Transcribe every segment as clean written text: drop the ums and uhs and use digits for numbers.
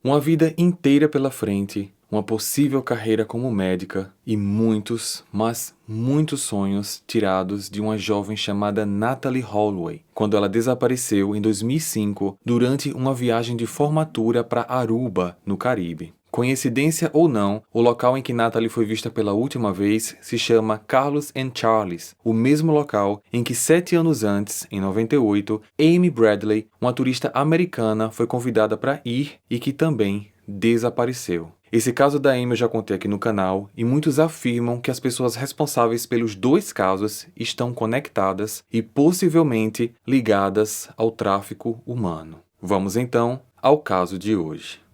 Uma vida inteira pela frente, uma possível carreira como médica e muitos, mas muitos sonhos tirados de uma jovem chamada Natalee Holloway, quando ela desapareceu em 2005 durante uma viagem de formatura para Aruba, no Caribe. Coincidência ou não, o local em que Natalee foi vista pela última vez se chama Carlos and Charles, o mesmo local em que 7 anos antes, em 98, Amy Bradley, uma turista americana, foi convidada para ir e que também desapareceu. Esse caso da Amy eu já contei aqui no canal e muitos afirmam que as pessoas responsáveis pelos dois casos estão conectadas e possivelmente ligadas ao tráfico humano. Vamos então ao caso de hoje.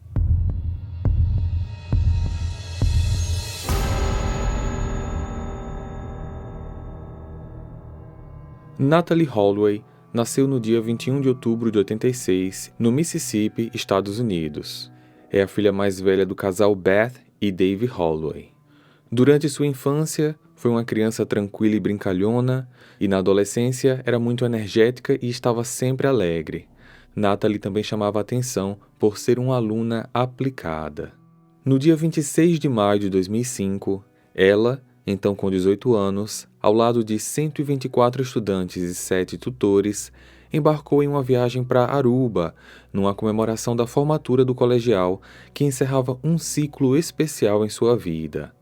Natalee Holloway nasceu no dia 21 de outubro de 86, no Mississippi, Estados Unidos. É a filha mais velha do casal Beth e Dave Holloway. Durante sua infância, foi uma criança tranquila e brincalhona, e na adolescência era muito energética e estava sempre alegre. Natalee também chamava a atenção por ser uma aluna aplicada. No dia 26 de maio de 2005, ela, então com 18 anos, ao lado de 124 estudantes e 7 tutores, embarcou em uma viagem para Aruba, numa comemoração da formatura do colegial que encerrava um ciclo especial em sua vida.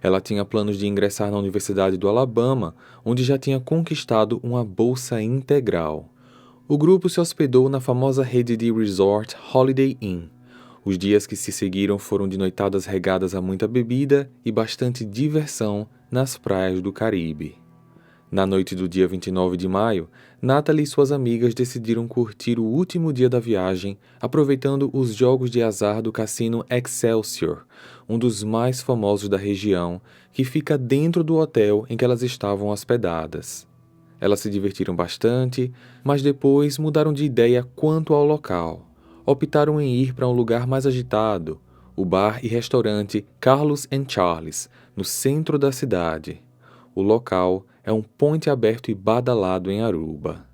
Ela tinha planos de ingressar na Universidade do Alabama, onde já tinha conquistado uma bolsa integral. O grupo se hospedou na famosa rede de resort Holiday Inn. Os dias que se seguiram foram de noitadas regadas a muita bebida e bastante diversão nas praias do Caribe. Na noite do dia 29 de maio, Natalee e suas amigas decidiram curtir o último dia da viagem, aproveitando os jogos de azar do cassino Excelsior, um dos mais famosos da região, que fica dentro do hotel em que elas estavam hospedadas. Elas se divertiram bastante, mas depois mudaram de ideia quanto ao local. Optaram em ir para um lugar mais agitado, o bar e restaurante Carlos and Charles, no centro da cidade. O local é um ponte aberto e badalado em Aruba.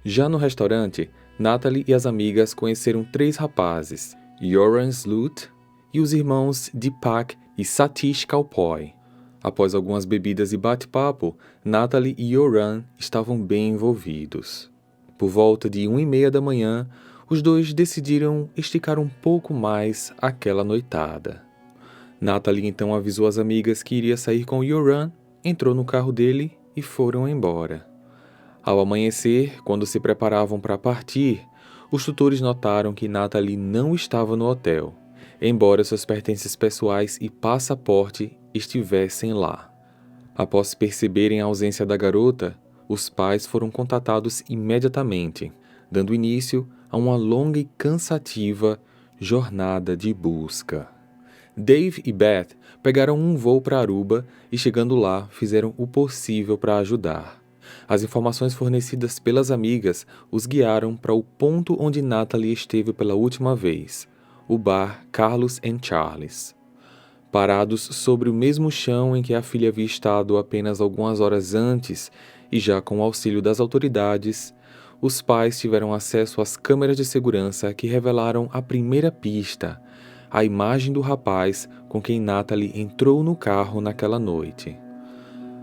Já no restaurante, Natalee e as amigas conheceram 3 rapazes, Yoran Slut e os irmãos Deepak e Satish Cowpoy. Após algumas bebidas e bate-papo, Natalee e Yoran estavam bem envolvidos. Por volta de 1h30 da manhã, os dois decidiram esticar um pouco mais aquela noitada. Natalee então avisou as amigas que iria sair com Yoran, entrou no carro dele e foram embora. Ao amanhecer, quando se preparavam para partir, os tutores notaram que Natalee não estava no hotel, embora seus pertences pessoais e passaporte estivessem lá. Após perceberem a ausência da garota, os pais foram contatados imediatamente, dando início a uma longa e cansativa jornada de busca. Dave e Beth pegaram um voo para Aruba e, chegando lá, fizeram o possível para ajudar. As informações fornecidas pelas amigas os guiaram para o ponto onde Natalee esteve pela última vez, o bar Carlos and Charles. Parados sobre o mesmo chão em que a filha havia estado apenas algumas horas antes e já com o auxílio das autoridades, os pais tiveram acesso às câmeras de segurança que revelaram a primeira pista, a imagem do rapaz com quem Natalee entrou no carro naquela noite.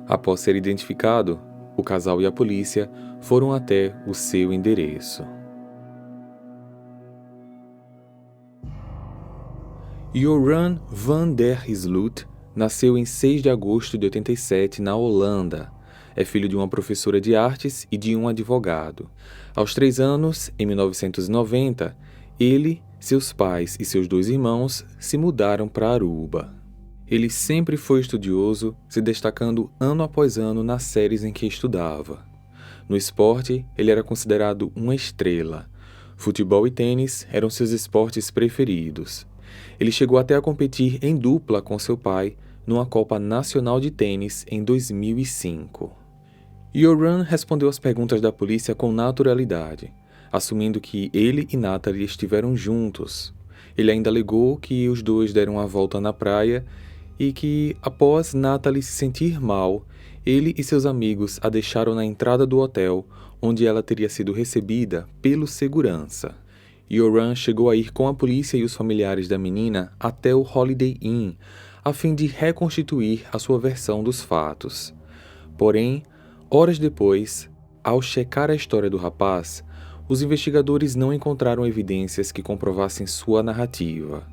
Após ser identificado, o casal e a polícia foram até o seu endereço. Yoran van der Slut nasceu em 6 de agosto de 87 na Holanda. É filho de uma professora de artes e de um advogado. Aos 3 anos, em 1990, ele, seus pais e seus 2 irmãos se mudaram para Aruba. Ele sempre foi estudioso, se destacando ano após ano nas séries em que estudava. No esporte, ele era considerado uma estrela. Futebol e tênis eram seus esportes preferidos. Ele chegou até a competir em dupla com seu pai numa Copa Nacional de Tênis em 2005. Yoran respondeu às perguntas da polícia com naturalidade, assumindo que ele e Natalee estiveram juntos. Ele ainda alegou que os dois deram a volta na praia e que, após Natalee se sentir mal, ele e seus amigos a deixaram na entrada do hotel, onde ela teria sido recebida pelo segurança. Yoram chegou a ir com a polícia e os familiares da menina até o Holiday Inn, a fim de reconstituir a sua versão dos fatos. Porém, horas depois, ao checar a história do rapaz, os investigadores não encontraram evidências que comprovassem sua narrativa.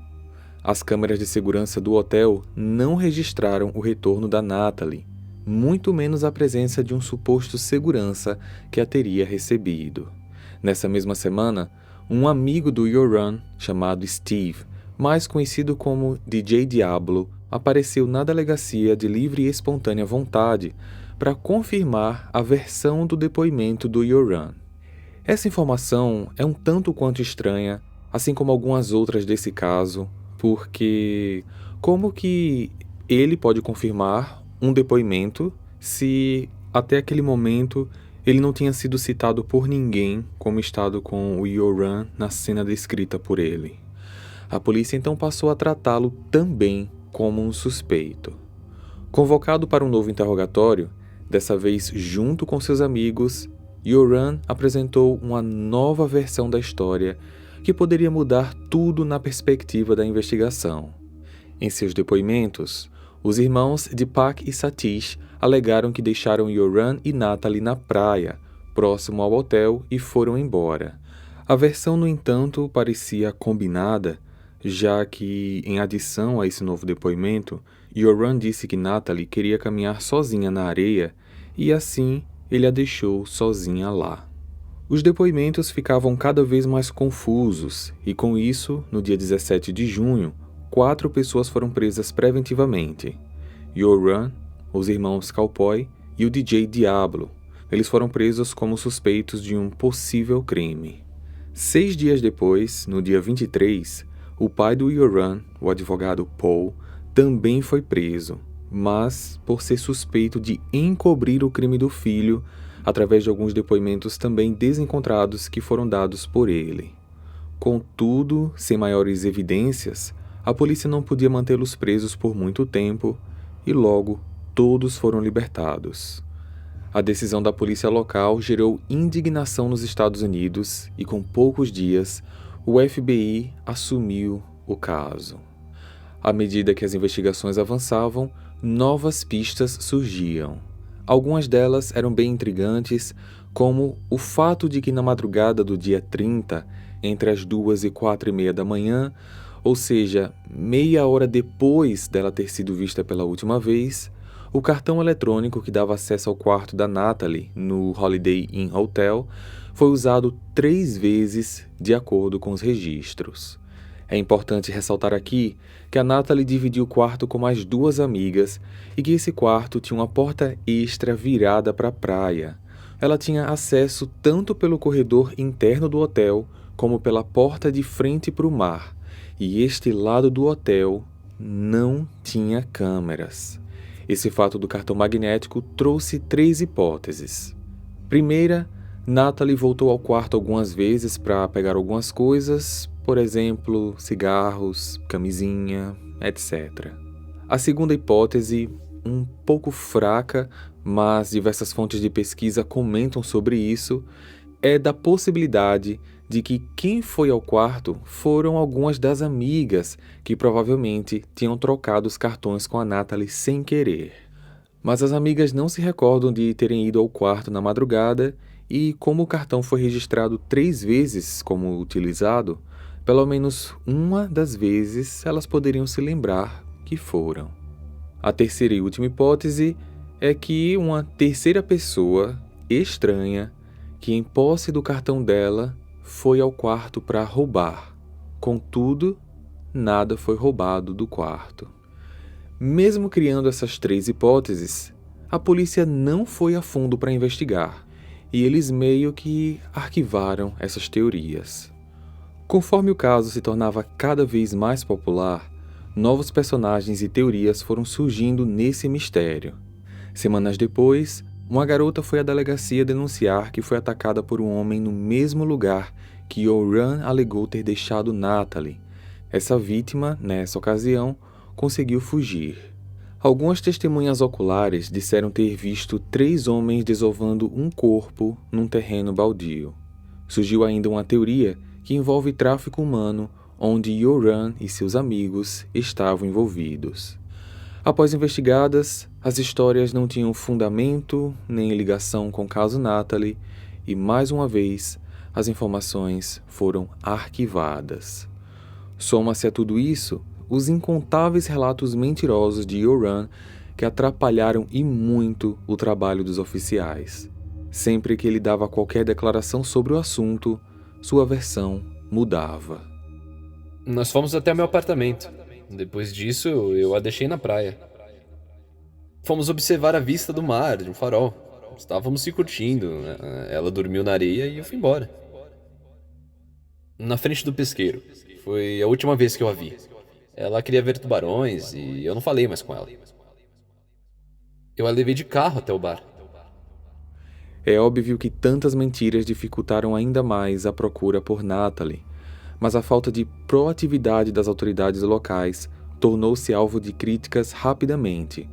As câmeras de segurança do hotel não registraram o retorno da Natalie, muito menos a presença de um suposto segurança que a teria recebido. Nessa mesma semana, um amigo do Yoram, chamado Steve, mais conhecido como DJ Diablo, apareceu na delegacia de livre e espontânea vontade para confirmar a versão do depoimento do Yoram. Essa informação é um tanto quanto estranha, assim como algumas outras desse caso, porque como que ele pode confirmar um depoimento se até aquele momento ele não tinha sido citado por ninguém como estado com o Yoram na cena descrita por ele? A polícia então passou a tratá-lo também como um suspeito. Convocado para um novo interrogatório, dessa vez junto com seus amigos, Yoram apresentou uma nova versão da história que poderia mudar tudo na perspectiva da investigação. Em seus depoimentos, os irmãos Deepak e Satish alegaram que deixaram Yoram e Natalie na praia, próximo ao hotel, e foram embora. A versão, no entanto, parecia combinada, já que, em adição a esse novo depoimento, Yoram disse que Natalie queria caminhar sozinha na areia e, assim, ele a deixou sozinha lá. Os depoimentos ficavam cada vez mais confusos e, com isso, no dia 17 de junho, 4 pessoas foram presas preventivamente: Yoram, os irmãos Cowpoy e o DJ Diablo. Eles foram presos como suspeitos de um possível crime. 6 dias depois, no dia 23, o pai do Yoram, o advogado Paul, também foi preso, mas por ser suspeito de encobrir o crime do filho, através de alguns depoimentos também desencontrados que foram dados por ele. Contudo, sem maiores evidências, a polícia não podia mantê-los presos por muito tempo e logo todos foram libertados. A decisão da polícia local gerou indignação nos Estados Unidos e, com poucos dias, o FBI assumiu o caso. À medida que as investigações avançavam, novas pistas surgiam. Algumas delas eram bem intrigantes, como o fato de que na madrugada do dia 30, entre as 2 e 4:30 da manhã, ou seja, meia hora depois dela ter sido vista pela última vez, o cartão eletrônico que dava acesso ao quarto da Natalie no Holiday Inn Hotel foi usado 3 vezes de acordo com os registros. É importante ressaltar aqui que a Natalie dividiu o quarto com mais 2 amigas e que esse quarto tinha uma porta extra virada para a praia. Ela tinha acesso tanto pelo corredor interno do hotel como pela porta de frente para o mar, e este lado do hotel não tinha câmeras. Esse fato do cartão magnético trouxe 3 hipóteses. Primeira, Natalie voltou ao quarto algumas vezes para pegar algumas coisas, por exemplo, cigarros, camisinha, etc. A segunda hipótese, um pouco fraca, mas diversas fontes de pesquisa comentam sobre isso, é da possibilidade de que quem foi ao quarto foram algumas das amigas que provavelmente tinham trocado os cartões com a Natalie sem querer. Mas as amigas não se recordam de terem ido ao quarto na madrugada e, como o cartão foi registrado 3 vezes como utilizado, pelo menos uma das vezes elas poderiam se lembrar que foram. A terceira e última hipótese é que uma terceira pessoa estranha, que em posse do cartão dela, foi ao quarto para roubar. Contudo, nada foi roubado do quarto. Mesmo criando essas 3 hipóteses, a polícia não foi a fundo para investigar, e eles meio que arquivaram essas teorias. Conforme o caso se tornava cada vez mais popular, novos personagens e teorias foram surgindo nesse mistério. Semanas depois, uma garota foi à delegacia denunciar que foi atacada por um homem no mesmo lugar que Yoram alegou ter deixado Natalie. Essa vítima, nessa ocasião, conseguiu fugir. Algumas testemunhas oculares disseram ter visto 3 homens desovando um corpo num terreno baldio. Surgiu ainda uma teoria que envolve tráfico humano, onde Yoram e seus amigos estavam envolvidos. Após investigadas, as histórias não tinham fundamento nem ligação com o caso Natalie e, mais uma vez, as informações foram arquivadas. Soma-se a tudo isso os incontáveis relatos mentirosos de Yoram que atrapalharam e muito o trabalho dos oficiais. Sempre que ele dava qualquer declaração sobre o assunto, sua versão mudava. Nós fomos até o meu apartamento. Depois disso, eu a deixei na praia. Fomos observar a vista do mar, de um farol. Estávamos se curtindo. Ela dormiu na areia e eu fui embora. Na frente do pesqueiro. Foi a última vez que eu a vi. Ela queria ver tubarões e eu não falei mais com ela. Eu a levei de carro até o bar. É óbvio que tantas mentiras dificultaram ainda mais a procura por Natalie, mas a falta de proatividade das autoridades locais tornou-se alvo de críticas rapidamente,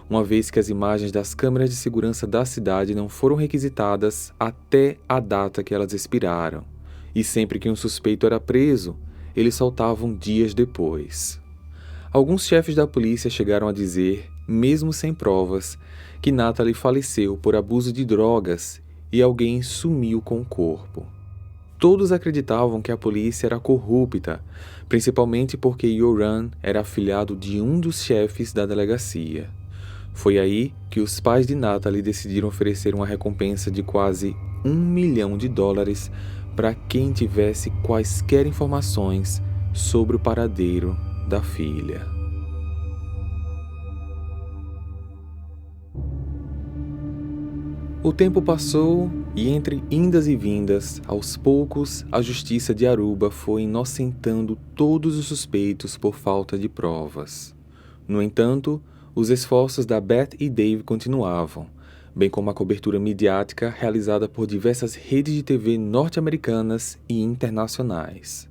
uma vez que as imagens das câmeras de segurança da cidade não foram requisitadas até a data que elas expiraram, e sempre que um suspeito era preso, eles soltavam dias depois. Alguns chefes da polícia chegaram a dizer, mesmo sem provas, que Natalie faleceu por abuso de drogas e alguém sumiu com o corpo. Todos acreditavam que a polícia era corrupta, principalmente porque Yoram era afilhado de um dos chefes da delegacia. Foi aí que os pais de Natalie decidiram oferecer uma recompensa de quase $1 milhão para quem tivesse quaisquer informações sobre o paradeiro da filha. O tempo passou e, entre indas e vindas, aos poucos, a justiça de Aruba foi inocentando todos os suspeitos por falta de provas. No entanto, os esforços da Beth e Dave continuavam, bem como a cobertura midiática realizada por diversas redes de TV norte-americanas e internacionais.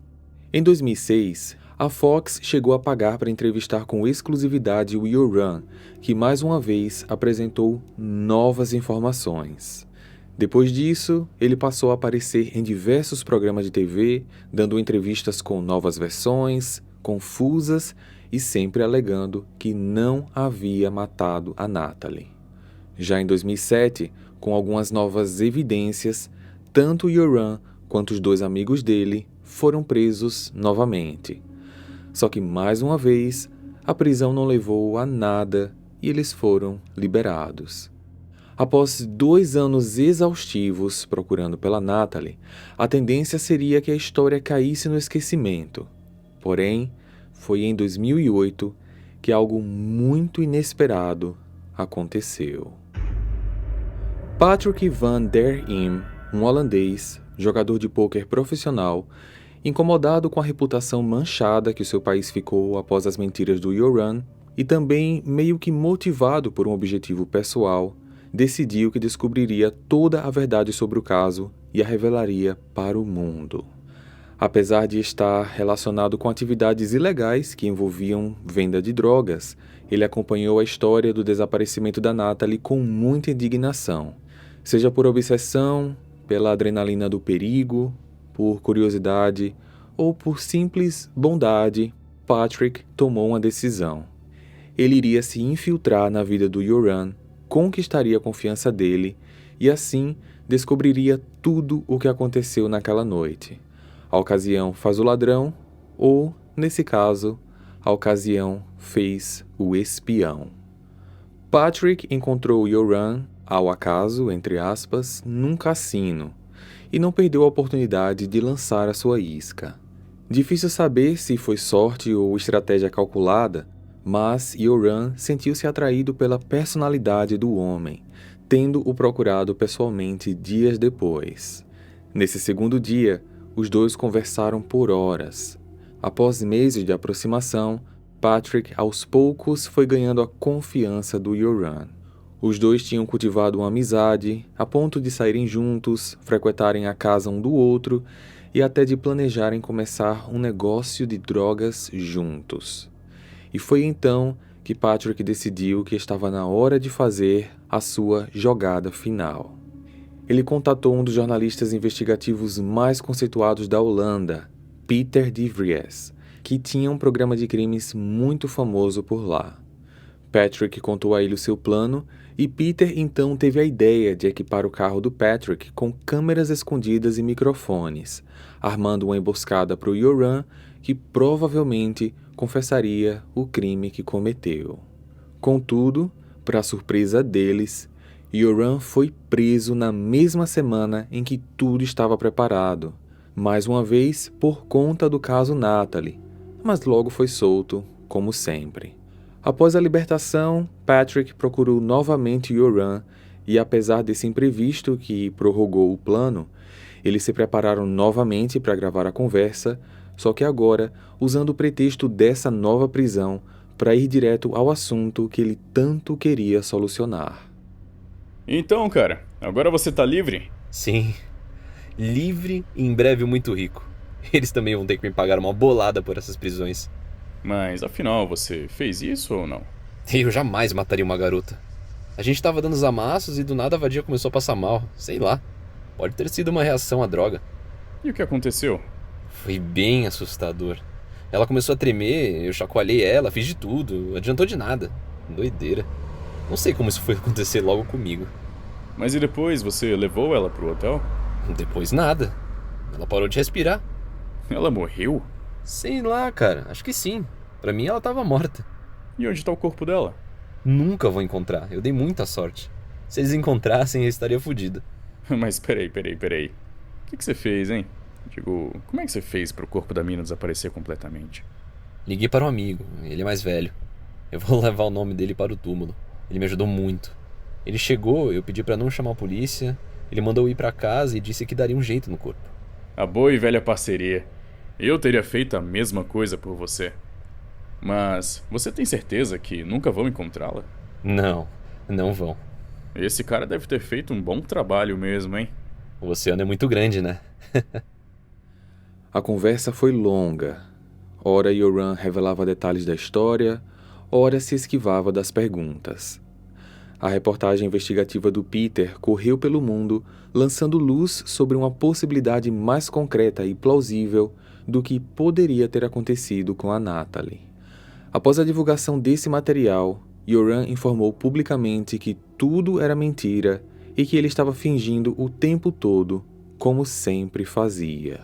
Em 2006, a Fox chegou a pagar para entrevistar com exclusividade o Yoram, que mais uma vez apresentou novas informações. Depois disso, ele passou a aparecer em diversos programas de TV, dando entrevistas com novas versões, confusas e sempre alegando que não havia matado a Natalie. Já em 2007, com algumas novas evidências, tanto Yoram quanto os dois amigos dele foram presos novamente. Só que, mais uma vez, a prisão não levou a nada e eles foram liberados. Após 2 anos exaustivos procurando pela Natalie, a tendência seria que a história caísse no esquecimento. Porém, foi em 2008 que algo muito inesperado aconteceu. Patrick van der Im, um holandês, jogador de pôquer profissional, incomodado com a reputação manchada que seu país ficou após as mentiras do Yoram e também meio que motivado por um objetivo pessoal, decidiu que descobriria toda a verdade sobre o caso e a revelaria para o mundo. Apesar de estar relacionado com atividades ilegais que envolviam venda de drogas, ele acompanhou a história do desaparecimento da Natalie com muita indignação, seja por obsessão, pela adrenalina do perigo, por curiosidade ou por simples bondade. Patrick tomou uma decisão. Ele iria se infiltrar na vida do Yoram, conquistaria a confiança dele e assim descobriria tudo o que aconteceu naquela noite. A ocasião faz o ladrão, ou, nesse caso, a ocasião fez o espião. Patrick encontrou Yoram, ao acaso, entre aspas, num cassino, e não perdeu a oportunidade de lançar a sua isca. Difícil saber se foi sorte ou estratégia calculada, mas Yoram sentiu-se atraído pela personalidade do homem, tendo o procurado pessoalmente dias depois. Nesse segundo dia, os dois conversaram por horas. Após meses de aproximação, Patrick aos poucos foi ganhando a confiança do Yoram. Os dois tinham cultivado uma amizade, a ponto de saírem juntos, frequentarem a casa um do outro e até de planejarem começar um negócio de drogas juntos. E foi então que Patrick decidiu que estava na hora de fazer a sua jogada final. ele contatou um dos jornalistas investigativos mais conceituados da Holanda, Peter de Vries, que tinha um programa de crimes muito famoso por lá. Patrick contou a ele o seu plano e Peter então teve a ideia de equipar o carro do Patrick com câmeras escondidas e microfones, armando uma emboscada para o Yoram, que provavelmente confessaria o crime que cometeu. Contudo, para surpresa deles, Yoram foi preso na mesma semana em que tudo estava preparado, mais uma vez por conta do caso Natalie, mas logo foi solto, como sempre. Após a libertação, Patrick procurou novamente Yoram e, apesar desse imprevisto que prorrogou o plano, eles se prepararam novamente para gravar a conversa, só que agora usando o pretexto dessa nova prisão para ir direto ao assunto que ele tanto queria solucionar. Então, cara, agora você tá livre? Sim, livre e em breve muito rico. Eles também vão ter que me pagar uma bolada por essas prisões. Mas afinal, você fez isso ou não? Eu jamais mataria uma garota. A gente tava dando os amassos e do nada a vadia começou a passar mal. Sei lá. Pode ter sido uma reação à droga. E o que aconteceu? Foi bem assustador. Ela começou a tremer, eu chacoalhei ela, fiz de tudo. Adiantou de nada. Doideira. Não sei como isso foi acontecer logo comigo. Mas e depois, você levou ela pro hotel? Depois nada. Ela parou de respirar. Ela morreu? Sei lá, cara. Acho que sim. Pra mim ela tava morta. E onde tá o corpo dela? Nunca vou encontrar. Eu dei muita sorte. Se eles encontrassem, eu estaria fudido. Mas peraí. O que você fez, hein? Digo, como é que você fez pro corpo da mina desaparecer completamente? Liguei para um amigo. Ele é mais velho. Eu vou levar o nome dele para o túmulo. Ele me ajudou muito. Ele chegou, eu pedi pra não chamar a polícia. Ele mandou eu ir pra casa e disse que daria um jeito no corpo. A boa e velha parceria. Eu teria feito a mesma coisa por você. Mas você tem certeza que nunca vão encontrá-la? Não, não vão. Esse cara deve ter feito um bom trabalho mesmo, hein? O oceano é muito grande, né? A conversa foi longa. Ora Yoram revelava detalhes da história, ora se esquivava das perguntas. A reportagem investigativa do Peter correu pelo mundo, lançando luz sobre uma possibilidade mais concreta e plausível do que poderia ter acontecido com a Natalie. Após a divulgação desse material, Yoram informou publicamente que tudo era mentira e que ele estava fingindo o tempo todo, como sempre fazia.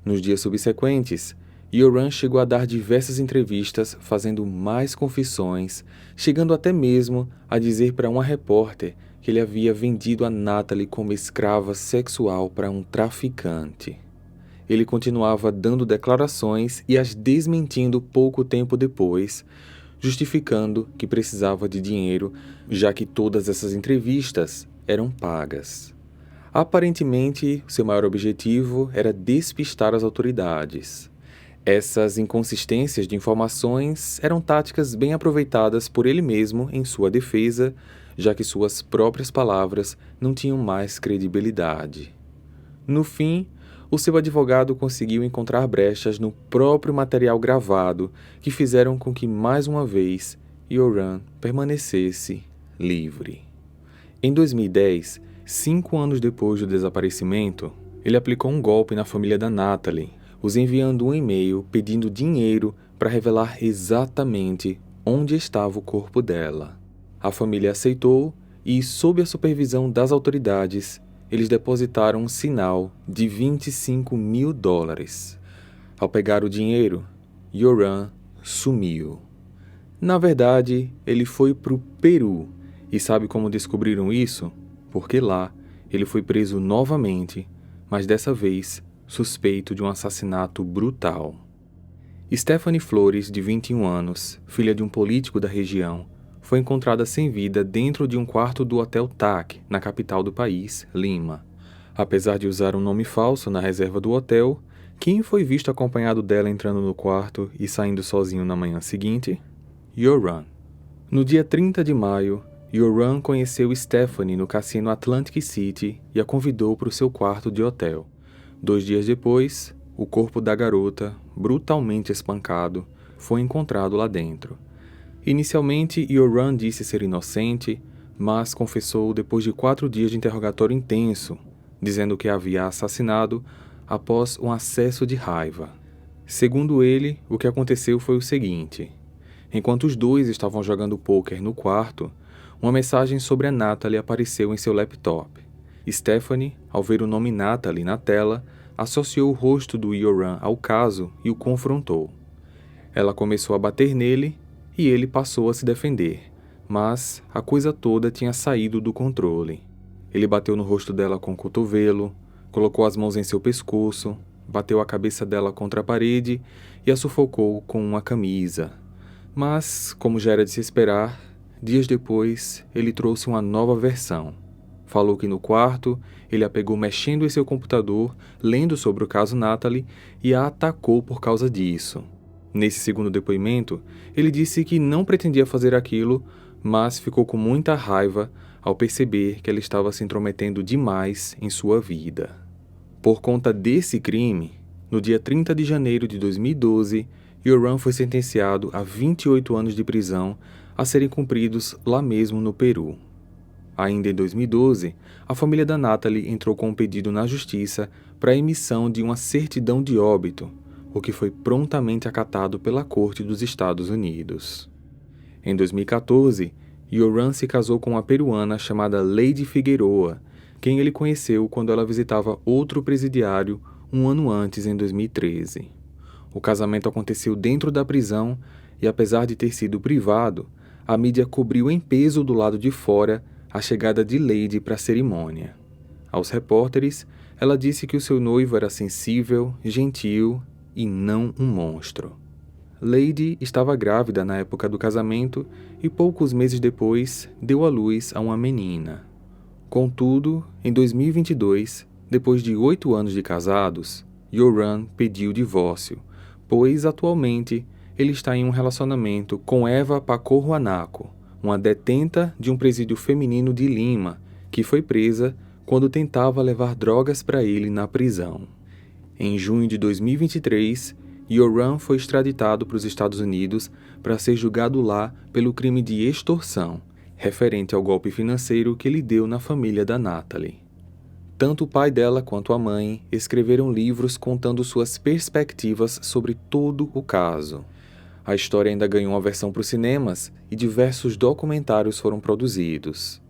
Nos dias subsequentes, Yoram chegou a dar diversas entrevistas fazendo mais confissões, chegando até mesmo a dizer para uma repórter que ele havia vendido a Natalie como escrava sexual para um traficante. Ele continuava dando declarações e as desmentindo pouco tempo depois, justificando que precisava de dinheiro, já que todas essas entrevistas eram pagas. Aparentemente, seu maior objetivo era despistar as autoridades. Essas inconsistências de informações eram táticas bem aproveitadas por ele mesmo em sua defesa, já que suas próprias palavras não tinham mais credibilidade. No fim, o seu advogado conseguiu encontrar brechas no próprio material gravado que fizeram com que, mais uma vez, Yoram permanecesse livre. Em 2010, 5 anos depois do desaparecimento, ele aplicou um golpe na família da Natalie, os enviando um e-mail pedindo dinheiro para revelar exatamente onde estava o corpo dela. A família aceitou e, sob a supervisão das autoridades, eles depositaram um sinal de $25 mil. Ao pegar o dinheiro, Yoram sumiu. Na verdade, ele foi para o Peru. E sabe como descobriram isso? Porque lá ele foi preso novamente, mas dessa vez suspeito de um assassinato brutal. Stephanie Flores, de 21 anos, filha de um político da região, foi encontrada sem vida dentro de um quarto do Hotel TAC, na capital do país, Lima. Apesar de usar um nome falso na reserva do hotel, quem foi visto acompanhado dela entrando no quarto e saindo sozinho na manhã seguinte? Yoram. No dia 30 de maio, Yoram conheceu Stephanie no cassino Atlantic City e a convidou para o seu quarto de hotel. 2 dias depois, o corpo da garota, brutalmente espancado, foi encontrado lá dentro. Inicialmente, Yoram disse ser inocente, mas confessou depois de 4 dias de interrogatório intenso, dizendo que a havia assassinado após um acesso de raiva. Segundo ele, o que aconteceu foi o seguinte: enquanto os dois estavam jogando pôquer no quarto, uma mensagem sobre a Natalie apareceu em seu laptop. Stephanie, ao ver o nome Natalie na tela, associou o rosto do Yoram ao caso e o confrontou. Ela começou a bater nele e ele passou a se defender, mas a coisa toda tinha saído do controle. Ele bateu no rosto dela com o cotovelo, colocou as mãos em seu pescoço, bateu a cabeça dela contra a parede e a sufocou com uma camisa. Mas, como já era de se esperar, dias depois ele trouxe uma nova versão. Falou que no quarto ele a pegou mexendo em seu computador, lendo sobre o caso Natalie e a atacou por causa disso. Nesse segundo depoimento, ele disse que não pretendia fazer aquilo, mas ficou com muita raiva ao perceber que ela estava se intrometendo demais em sua vida. Por conta desse crime, no dia 30 de janeiro de 2012, Yoram foi sentenciado a 28 anos de prisão a serem cumpridos lá mesmo no Peru. Ainda em 2012, a família da Natalie entrou com um pedido na justiça para a emissão de uma certidão de óbito, o que foi prontamente acatado pela Corte dos Estados Unidos. Em 2014, Yoram se casou com uma peruana chamada Lady Figueroa, quem ele conheceu quando ela visitava outro presidiário um ano antes, em 2013. O casamento aconteceu dentro da prisão e, apesar de ter sido privado, a mídia cobriu em peso do lado de fora a chegada de Lady para a cerimônia. Aos repórteres, ela disse que o seu noivo era sensível, gentil e não um monstro. Lady estava grávida na época do casamento e poucos meses depois deu à luz a uma menina. Contudo, em 2022, depois de 8 anos de casados, Yoram pediu divórcio, pois atualmente ele está em um relacionamento com Eva Pacorruanaco, uma detenta de um presídio feminino de Lima, que foi presa quando tentava levar drogas para ele na prisão. Em junho de 2023, Yoram foi extraditado para os Estados Unidos para ser julgado lá pelo crime de extorsão, referente ao golpe financeiro que ele deu na família da Natalie. Tanto o pai dela quanto a mãe escreveram livros contando suas perspectivas sobre todo o caso. A história ainda ganhou uma versão para os cinemas e diversos documentários foram produzidos.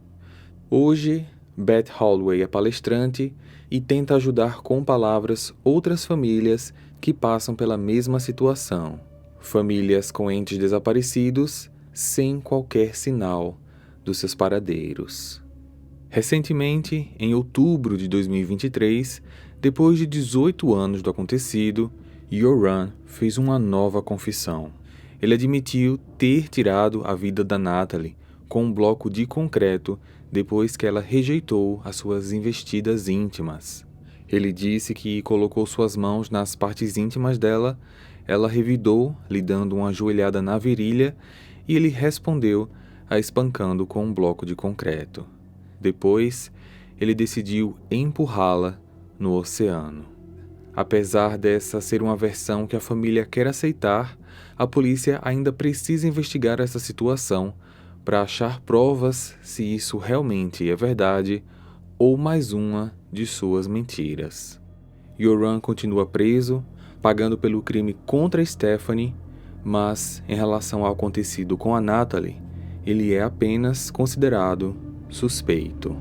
Hoje, Beth Holloway é palestrante e tenta ajudar com palavras outras famílias que passam pela mesma situação. Famílias com entes desaparecidos sem qualquer sinal dos seus paradeiros. Recentemente, em outubro de 2023, depois de 18 anos do acontecido, Yoram fez uma nova confissão. Ele admitiu ter tirado a vida da Natalie com um bloco de concreto depois que ela rejeitou as suas investidas íntimas. Ele disse que colocou suas mãos nas partes íntimas dela, ela revidou, lhe dando uma joelhada na virilha, e ele respondeu a espancando com um bloco de concreto. Depois, ele decidiu empurrá-la no oceano. Apesar dessa ser uma versão que a família quer aceitar, a polícia ainda precisa investigar essa situação para achar provas se isso realmente é verdade ou mais uma de suas mentiras. Yoram continua preso, pagando pelo crime contra Stephanie, mas em relação ao acontecido com a Natalie, ele é apenas considerado suspeito.